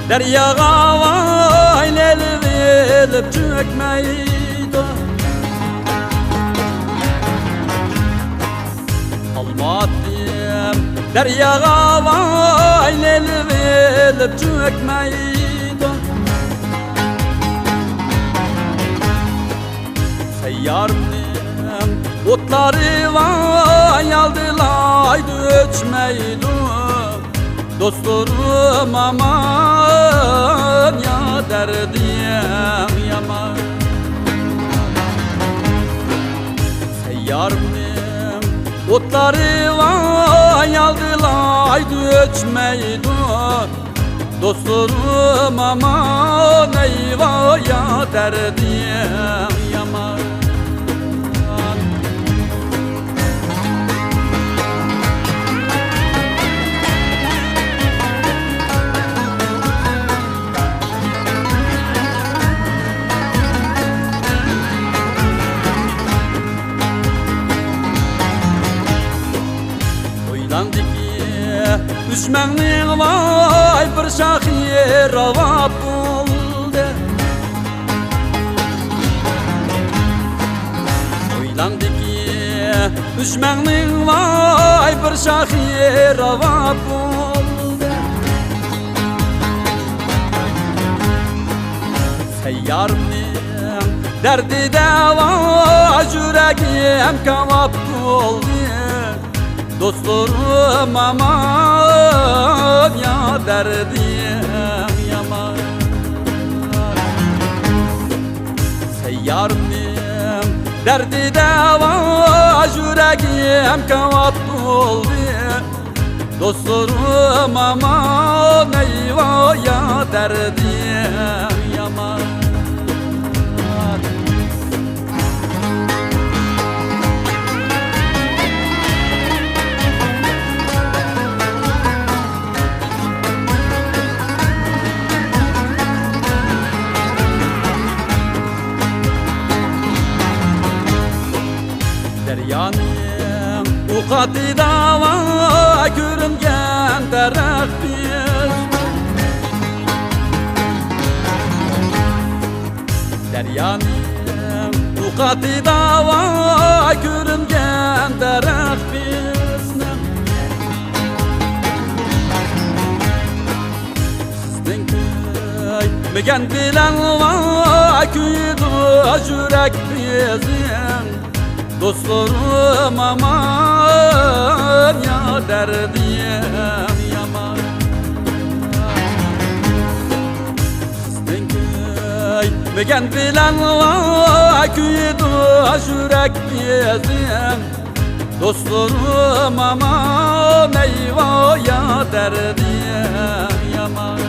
deryaga vay leli verip çökmeydi. Almadım deryaga vay leli verip çökmeydi. Seyyarım otları vay aldılaydı öçmeydi. Dostlarım aman ya derdim yaman. Seyyarım otları vay aldılaydı öçmeydi. Dostlarım aman eyvah ya derdim yaman. Düşmanın vay bir şahir ravab buldu. Oylandı ki düşmanın vay bir şahir ravab buldu. Seyyarımın derdi de vay yüreğim kavab buldu. Dostlarım aman ya derdim yaman. Seyyarım derdi de vay yüreğim kavat oldu. Dostlarım aman eyvah ya derdim yaman. Deryanın ukati dava görüngen derek biz. Deryanın ukati dava görüngen derek biz. Sizden köy megen bilen va kuydu yürek bizim. Dostlarım aman ya derdim yaman. Sizden köy megen bilen va kuydu yürek bizim. Dostlarım aman eyvah ya derdim yaman.